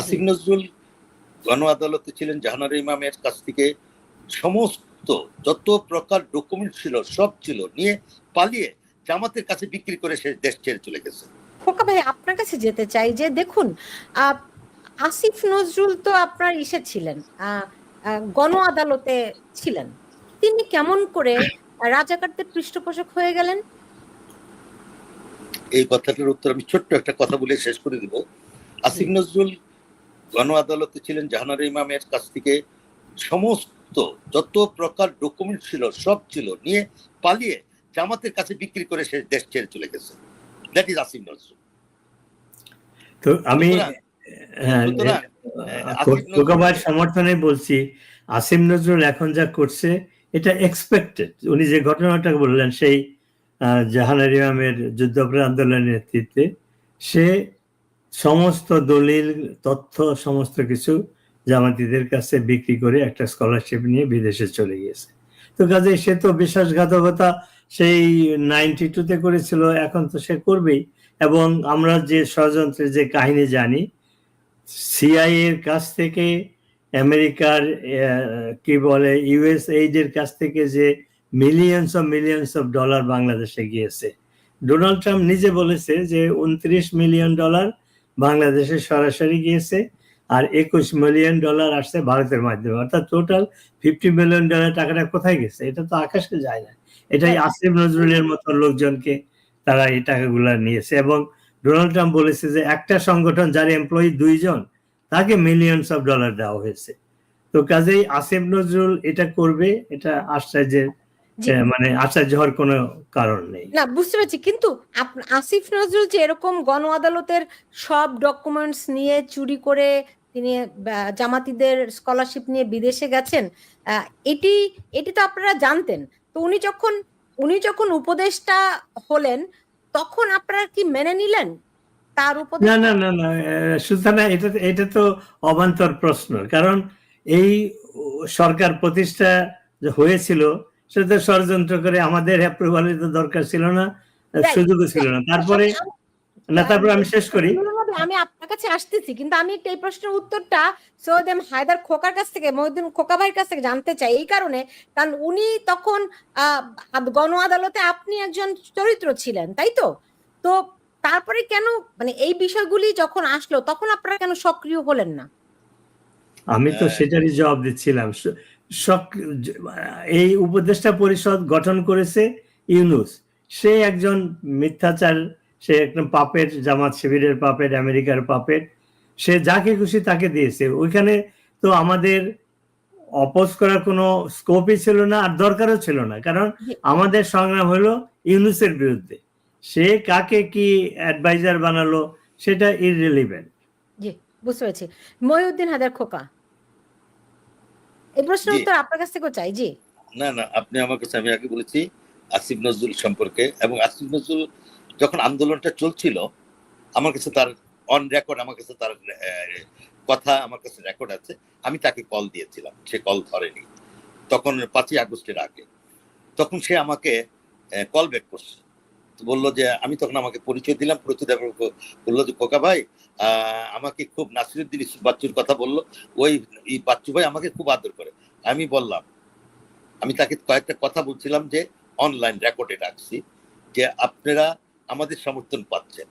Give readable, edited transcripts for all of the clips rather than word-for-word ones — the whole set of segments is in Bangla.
আসিফ নজরুল গণ আদালতে ছিলেন, জাহানারা ইমামের কাছ থেকে সমস্ত যত প্রকার ডকুমেন্ট ছিল সব ছিল নিয়ে পালিয়ে জামাতের কাছে বিক্রি করে সে দেশ ছেড়ে চলে গেছে। খোকা ভাই, আপনার কাছে যেতে চাই যে দেখুন, আসিফ নজরুল তো আপনার ইসে ছিলেন, গণ আদালতে ছিলেন, তিনি কেমন করে রাজাকারদের পৃষ্ঠপোষক হয়ে গেলেন? এই কথাটার উত্তর আমি ছোট্ট একটা কথা বলে শেষ করে দিব। আসিফ নজরুল গণ আদালতে ছিলেন, জাহানারা ইমামের কাছ থেকে সমস্ত যত প্রকার ডকুমেন্ট ছিল সব ছিল নিয়ে পালিয়ে জামাতের কাছে বিক্রি করে সে দেশ ছেড়ে চলে গেছে। That is Asif Nazrul. তো আমি খোকাবার সমর্থনে বলছি, আসিফ নজরুল এখন যা করছে এটা এক্সপেক্টেড। উনি যে ঘটনাটা বললেন সেই জাহানারা ইমামের যুদ্ধাপরাধ আন্দোলনের নেতৃত্বে সে সমস্ত দলিল তথ্য সমস্ত কিছু জামাতিদের কাছে বিক্রি করে একটা স্কলারশিপ নিয়ে বিদেশে চলে গিয়েছে। তো কাজে সে তো বিশ্বাসঘাতকতা সেই 92-তে করেছিল, এখন তো সে করবেই। এবং আমরা যে ষড়যন্ত্রের যে কাহিনী জানি, সিআইএ এর কাছ থেকে আমেরিকার কি বলে ইউএস এইডের কাছ থেকে যে মিলিয়নস অফ ডলার বাংলাদেশে গিয়েছে। ডোনাল্ড ট্রাম্প নিজে বলেছে যে 29 মিলিয়ন ডলার বাংলাদেশে সরাসরি গিয়েছে আর 21 মিলিয়ন ডলার আসছে ভারতের মাধ্যমে, অর্থাৎ টোটাল 50 মিলিয়ন ডলার টাকাটা কোথায় গেছে? এটা তো আকাশে যায় না। এটাই আসিফ নজরুলের মতো লোকজনকে তারা এই টাকাগুলো নিয়েছে। এবং ডোনাল্ড ট্রাম্প বলেছে যে একটা সংগঠন যার এমপ্লয়ি 2 জন তাকে মিলিয়নস অফ ডলার দেওয়া হয়েছে। তো কাজেই আসিফ নজরুল এটা করবে, এটা আশ্চর্যের মানে আশ্চর্য হওয়ার কোনো কারণ নেই। না, বুঝতে পারছি, কিন্তু আসিফ নজরুল যে এরকম গণ আদালতের সব ডকুমেন্টস নিয়ে চুরি করে তিনি জামাতিদের স্কলারশিপ নিয়ে বিদেশে গেছেন, এটি তো আপনারা জানতেন। তো উনি যখন উপদেষ্টা হলেন তখন আপনারা কি মেনে নিলেন তার উপদেশ? না না না না সুলতানা, এটা তো অবান্তর প্রশ্ন। কারণ এই সরকার প্রতিষ্ঠা হয়েছিল সেটা ষড়যন্ত্র করে, আমাদের অ্যাপ্রুভালের তো দরকার ছিল না, সুযোগও ছিল না। তারপরে আমি শেষ করি। আমি আপনার কাছে আসতেছি, কিন্তু আমি এই প্রশ্নের উত্তরটা সৈয়দ এম হায়দার খোকার কাছ থেকে, মহিউদ্দিন খোকা ভাইয়ের কাছ থেকে জানতে চাই। এই কারণে, কারণ উনি তখন গণ আদালতে আপনি একজন চরিত্র ছিলেন, তাই তো? তো তারপরে কেন, মানে এই বিষয়গুলি যখন আসলো তখন আপনারা কেন সক্রিয় হলেন না? আমি তো সেটারই জবাব দিচ্ছিলাম। এই উপদেষ্টা পরিষদ গঠন করেছে ইউনূস, সে একজন মিথ্যাচার, সে একদম পাপেট, জামাত শিবিরের পাপেট, আমেরিকার পাপেট, সে যাকে খুশি তাকে দিয়েছে। ওইখানে তো আমাদের অপোজ করার কোনো স্কোপই ছিল না, আর দরকারও ছিল না, কারণ আমাদের সংগ্রাম হলো ইউনূসের বিরুদ্ধে। সে কাকে কি অ্যাডভাইজার বানালো সেটা ইররিলেভেন্ট। জি, বুঝতে পেরেছি। মহিউদ্দিন হায়দার খোকা, এই প্রশ্নের উত্তর আপনার কাছ থেকে চাই। জি না না, আপনি আমার কাছে, আমি আগে বলেছি আসিফ নজরুল সম্পর্কে, এবং আসিফ নজরুল যখন আন্দোলনটা চলছিল আমার কাছে তার অন রেকর্ড, আমার কাছে তার কথা আমার কাছে রেকর্ড আছে। আমি তাকে কল দিয়েছিলাম, সে কল ধরেনি, তখন 5ই আগস্টের আগে। তখন সে আমাকে কল ব্যাক করছে, বললো যে, আমি তখন আমাকে পরিচয় দিলাম, বললো যে খোকা ভাই আমাকে খুব, নাসিরুদ্দিন ইউসুফ বাচ্চুর কথা বললো, ওই বাচ্চু ভাই আমাকে খুব আদর করে। আমি বললাম, আমি তাকে কয়েকটা কথা বলছিলাম যে অনলাইন রেকর্ডে রাখছি, যে আপনারা আমাদের সমর্থন পাচ্ছেন,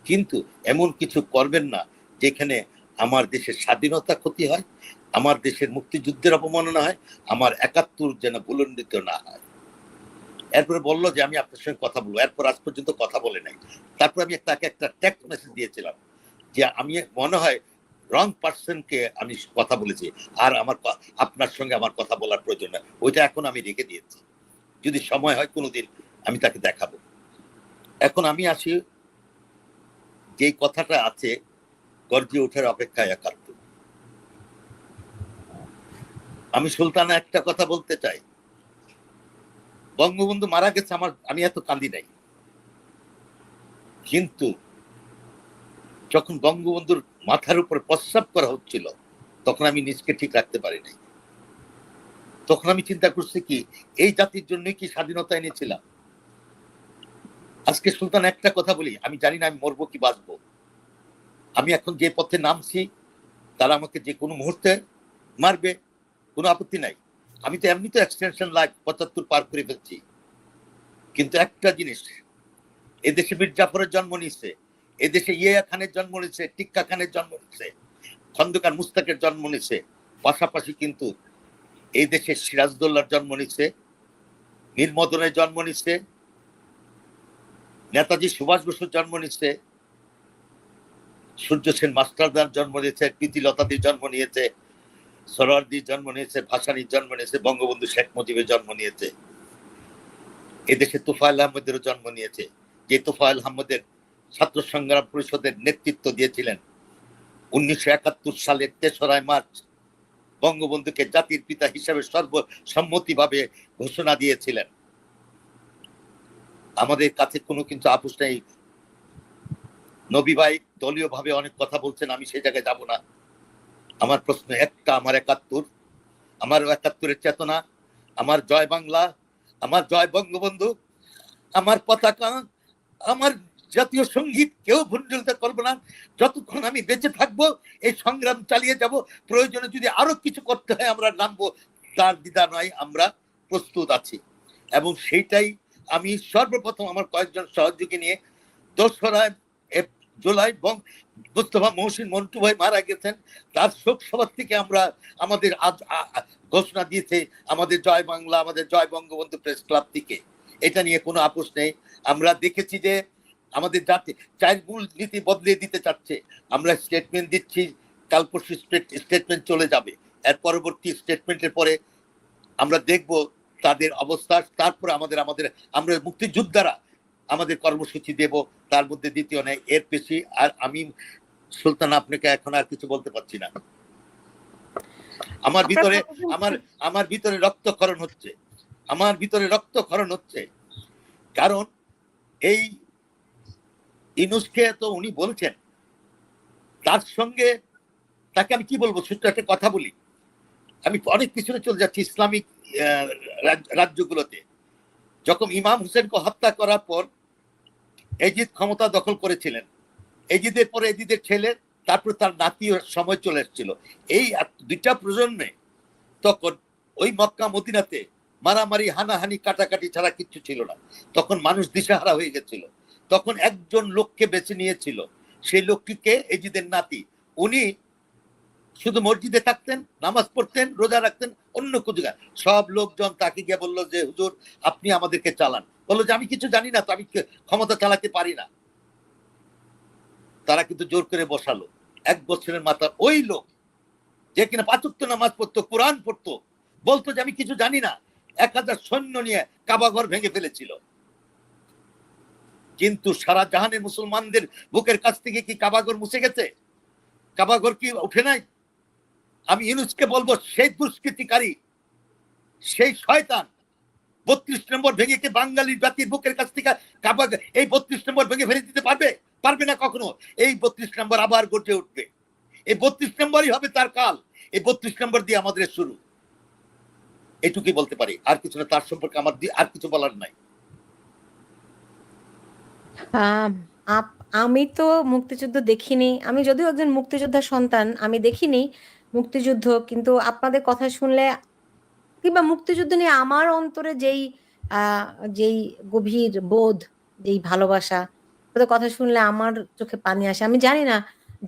কিন্তু এমন কিছু করবেন না যেখানে আমার দেশের স্বাধীনতা ক্ষতি হয়, আমার দেশের মুক্তিযুদ্ধের অপমাননা হয়, আমার 71 যেন ভুলণ্ডিত না হয়। এরপরে বললো যে আমি আপনার সঙ্গে কথা বলবো। এরপর আজ পর্যন্ত কথা বলে নাই। তারপর আমি তাকে একটা টেক্সট মেসেজ দিয়েছিলাম যে আমি মনে হয় রং পার্সনকে আমি কথা বলেছি, আর আপনার সঙ্গে আমার কথা বলার প্রয়োজন না। ওইটা এখন আমি রেখে দিয়েছি, যদি সময় হয় কোনোদিন আমি তাকে দেখাবো। এখন আমি আসি, যে কথাটা আছে গর্জে ওঠার অপেক্ষায় একাত্তর। আমি সুলতানা একটা কথা বলতে চাই, বঙ্গবন্ধু মারা গেছে, আমি এত কান্দি নাই, কিন্তু যখন বঙ্গবন্ধুর মাথার উপর প্রস্রাব করা হচ্ছিল তখন আমি নিজকে ঠিক রাখতে পারি নাই। তখন আমি চিন্তা করছি কি, এই জাতির জন্য কি স্বাধীনতা এনেছিলাম? আজকে সুলতান একটা কথা বলি, আমি জানি না আমি মরবো কি বাঁচবো, আমি এখন যে পথে নামছি তারা আমাকে যে কোনো মুহূর্তে মারবে, কোনো আপত্তি নাই। আমি তো এমনি তো এক্সটেনশন লাইফ 75 পার করে ফেলছি। কিন্তু একটা জিনিস, এদেশে মীর জাফরের জন্ম নিচ্ছে, এদেশে ইয়া খানের জন্ম নিচ্ছে, টিক্কা খানের জন্ম নিচ্ছে, খন্দকার মুস্তাকের জন্ম নিচ্ছে, পাশাপাশি কিন্তু এই দেশে সিরাজদৌল্লার জন্ম নিচ্ছে, মীর মদনের জন্ম নিচ্ছে, নেতাজি সুভাষ বসুর জন্ম নিচ্ছে, সূর্য সেন মাস্টারদার জন্ম নিয়েছে, প্রীতিলতাদির জন্ম নিয়েছে, সরোয়ারদির জন্ম নিয়েছে, ভাসানীর জন্ম নিয়েছে, বঙ্গবন্ধু শেখ মুজিবের জন্ম নিয়েছে, এদেশে তোফায়েল আহমেদেরও জন্ম নিয়েছে, যে তোফায়েল আহমেদের ছাত্র সংগ্রাম পরিষদের নেতৃত্ব দিয়েছিলেন 1971 সালের 3রা মার্চ বঙ্গবন্ধুকে জাতির পিতা হিসাবে সর্বসম্মতিভাবে ঘোষণা দিয়েছিলেন। আমাদের কাছে কোনো কিন্তু আপোষ নেই। নবী ভাই দলীয় ভাবে অনেক কথা বলছেন, আমি সেই জায়গায় যাব না। আমার প্রশ্ন একটা, আমার 71, আমার 71-এর চেতনা, আমার জয় বাংলা, আমার জয় বঙ্গবন্ধু, আমার পতাকা, আমার জাতীয় সঙ্গীত কেউ ভুলতে করবো না। যতক্ষণ আমি বেঁচে থাকবো এই সংগ্রাম চালিয়ে যাব। প্রয়োজনে যদি আরো কিছু করতে হয় আমরা নামবো, তার দ্বিধা নয়, আমরা প্রস্তুত আছি। এবং সেইটাই আমি সর্বপ্রথম আমার কয়েকজন সহযোগী নিয়ে 2রা জুলাই মোস্তফা মহসিন মন্টু ভাই মারা গেছেন, তার শোক সভা থেকে আমরা আমাদের ঘোষণা দিয়েছে আমাদের জয় বাংলা, আমাদের জয় বঙ্গবন্ধু প্রেস ক্লাব থেকে। এটা নিয়ে কোনো আপোষ নেই। আমরা দেখেছি যে আমাদের জাতি 4 মূল নীতি বদলে দিতে চাচ্ছে। আমরা স্টেটমেন্ট দিচ্ছি, কাল পরশু স্টেটমেন্ট চলে যাবে, এর পরবর্তী স্টেটমেন্টের পরে আমরা দেখব তাদের অবস্থা। তারপরে আমরা মুক্তিযোদ্ধারা আমাদের কর্মসূচি দেব, তার মধ্যে দ্বিতীয় নেই, এর বেশি আর আমি সুলতান আপনাকে এখন আর কিছু বলতে পারছি না। আমার ভিতরে রক্তক্ষরণ হচ্ছে, আমার ভিতরে রক্তক্ষরণ হচ্ছে। কারণ এই ইউনূসকে তো উনি বলছেন, তার সঙ্গে তাকে আমি কি বলবো, ছোট্ট একটা কথা বলি। আমি অনেক পিছনে চলে যাচ্ছি। ইসলামিক রাজ্যগুলোতে যখন ইমাম হোসেনকে হত্যা করার পর এজিদ ক্ষমতা দখল করেছিলেন, এজিদের পরে এজিদের ছেলে, তারপর তার নাতির সময় চলে এসেছিল। এই 2টা প্রজন্মে তখন ওই মক্কা মদিনাতে মারামারি, হানাহানি, কাটাকাটি ছাড়া কিচ্ছু ছিল না। তখন মানুষ দিশাহারা হয়ে গেছিল। তখন একজন লোককে বেছে নিয়েছিল, সেই লোকটিকে এজিদের নাতি। উনি শুধু মসজিদে থাকতেন, নামাজ পড়তেন, রোজা রাখতেন, অন্য কিছু। সব লোকজন তাকে গিয়ে বললো যে হুজুর আপনি আমাদেরকে চালান। বললো যে আমি কিছু জানি না, তো আমি ক্ষমতা চালাতে পারি না। তারা কিন্তু জোর করে বসালো। 1 বছরের মাথার ওই লোক যে কিনা 5 ওয়াক্ত নামাজ পড়তো, কোরআন পড়তো, বলতো যে আমি কিছু জানি না, 1000 সৈন্য নিয়ে কাবাঘর ভেঙে ফেলেছিল। কিন্তু সারা জাহানের মুসলমানদের বুকের কাছ থেকে কি কাবাঘর মুছে গেছে? কাবাঘর কি উঠে নাই? আমি ইউনূসকে বলবো, সেই দুষ্কৃতিকারী, সেই শয়তান 32 নম্বর ভেঙে কে বাঙালির জাতির বুকের কাছ থেকে কাবাঘর, এই 32 নম্বর ভেঙে ফেলে দিতে পারবে? পারবে না কখনো। এই 32 নম্বর আবার গড়ে উঠবে। এই 32 নম্বরই হবে তার কাল। এই 32 নম্বর দিয়ে আমাদের শুরু। এটুকুই বলতে পারি, আর কিছু না। তার সম্পর্কে আমার আর কিছু বলার নাই। আমি তো মুক্তিযুদ্ধ দেখিনি। আমি যদিও একজন মুক্তিযোদ্ধার সন্তান, আমি দেখিনি মুক্তিযুদ্ধ। কিন্তু আপনাদের কথা শুনলে কিংবা মুক্তিযুদ্ধ নিয়ে আমার অন্তরে যেই গভীর বোধ, যেই ভালোবাসা, ওদের কথা শুনলে আমার চোখে পানি আসে। আমি জানি না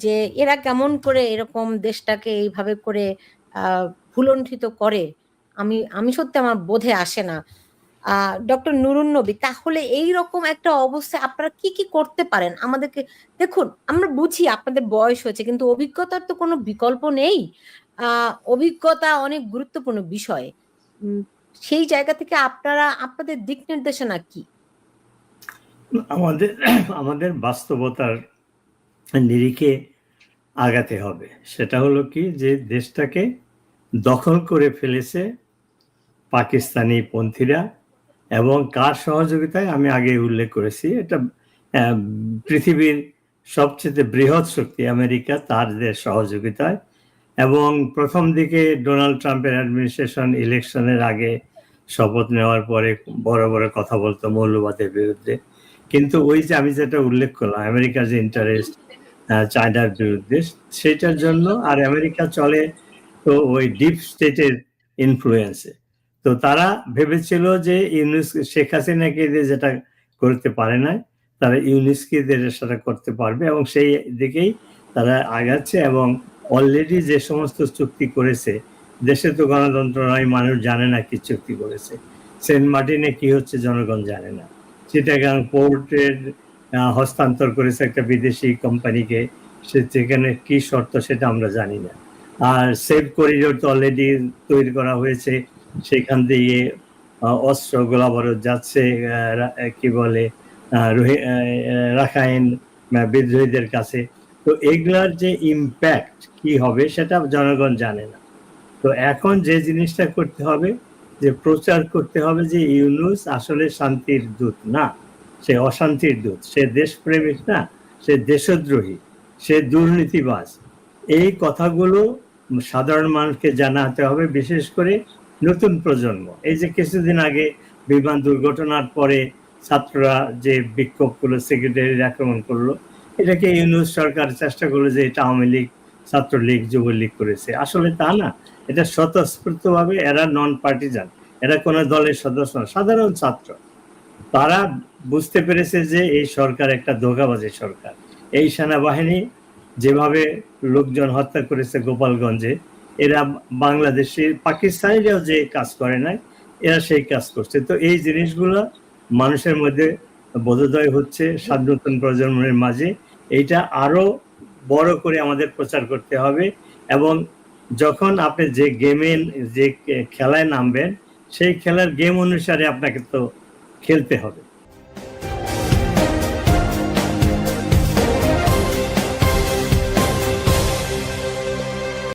যে এরা কেমন করে এরকম দেশটাকে এইভাবে করে ভুলণ্ঠিত করে। আমি সত্যি আমার বোধে আসে না। ডক্টর নুরুন নবী, তাহলে এই রকম একটা অবস্থায় আপনারা কি কি করতে পারেন? আমাদেরকে দেখুন, আমরা বুঝি আপনাদের বয়স হয়েছে, কিন্তু অভিজ্ঞতার তো কোনো বিকল্প নেই। অভিজ্ঞতা অনেক গুরুত্বপূর্ণ বিষয়। সেই জায়গা থেকে আপনাদের দিক নির্দেশনা কি? আমাদের বাস্তবতার নিরিখে আগাতে হবে। সেটা হলো কি, যে দেশটাকে দখল করে ফেলেছে পাকিস্তানি পন্থীরা, এবং কার সহযোগিতায় আমি আগে উল্লেখ করেছি। এটা পৃথিবীর সবচেয়ে বৃহৎ শক্তি আমেরিকা, তাদের সহযোগিতায়। এবং প্রথম দিকে ডোনাল্ড ট্রাম্পের অ্যাডমিনিস্ট্রেশন ইলেকশনের আগে শপথ নেওয়ার পরে বড় বড় কথা বলতো মৌলবাদের বিরুদ্ধে। কিন্তু ওই যে আমি যেটা উল্লেখ করলাম, আমেরিকার যে ইন্টারেস্ট, চায়নার বিরুদ্ধে, সেটার জন্য। আর আমেরিকা চলে তো ওই ডিপ স্টেটের ইনফ্লুয়েন্সে। তো তারা ভেবেছিল যে শেখ হাসিনাকে দিয়ে যেটা করতে পারে না, তারা ইউনুসকে দিয়ে সেটা করতে পারবে, এবং সেই দিকেই তারা আগাচ্ছে। এবং অলরেডি যে সমস্ত চুক্তি করেছে, দেশে তো গণতন্ত্র নয়, মানুষ জানে না কি চুক্তি করেছে। সেন্ট মার্টিনে কি হচ্ছে জনগণ জানে না। চিটাগাং পোর্টের হস্তান্তর করেছে একটা বিদেশি কোম্পানিকে, সেখানে কি শর্ত সেটা আমরা জানি না। আর সেফ করিডোর তো অলরেডি তৈরি করা হয়েছে, সেখান দিয়ে অস্ত্র গোলাবারুদ যাচ্ছে কি বলে রাখাইন বিদ্রোহীদের কাছে। তো এগুলার যে ইম্প্যাক্ট কি হবে সেটা জনগণ জানে না। তো এখন যে জিনিসটা করতে হবে, যে প্রচার করতে হবে যে ইউনূস আসলে শান্তির দূত না, সে অশান্তির দূত, সে দেশপ্রেমিক না, সে দেশদ্রোহী, সে দুর্নীতিবাজ। এই কথাগুলো সাধারণ মানুষকে জানাতে হবে, বিশেষ করে নতুন প্রজন্ম। এই যে কিছুদিন আগে বিমান দুর্ঘটনার পরে ছাত্ররা যে বিক্ষোভ করলো, সেক্রেটারি আক্রমণ করলো, এটাকে ইউনূস সরকার চেষ্টা করলো যে এটা আওয়ামী লীগ, ছাত্রলীগ, যুবলীগ করেছে। আসলে তা না, এটা স্বতঃস্ফূর্তভাবে, এরা নন পার্টিজান, এরা কোনো দলের সদস্য না, সাধারণ ছাত্র। তারা বুঝতে পেরেছে যে এই সরকার একটা ধোঁকাবাজি সরকার। এই সেনাবাহিনী যেভাবে লোকজন হত্যা করেছে গোপালগঞ্জে, এরা বাংলাদেশে, পাকিস্তানিরাও যে কাজ করে নাই, এরা সেই কাজ করছে। তো এই জিনিসগুলো মানুষের মধ্যে বোধোদয় হচ্ছে, নতুন প্রজন্মের মাঝে। এইটা আরো বড় করে আমাদের প্রচার করতে হবে। এবং যখন আপনি যে গেমে, যে খেলায় নামবেন, সেই খেলার গেম অনুসারে আপনাকে তো খেলতে হবে।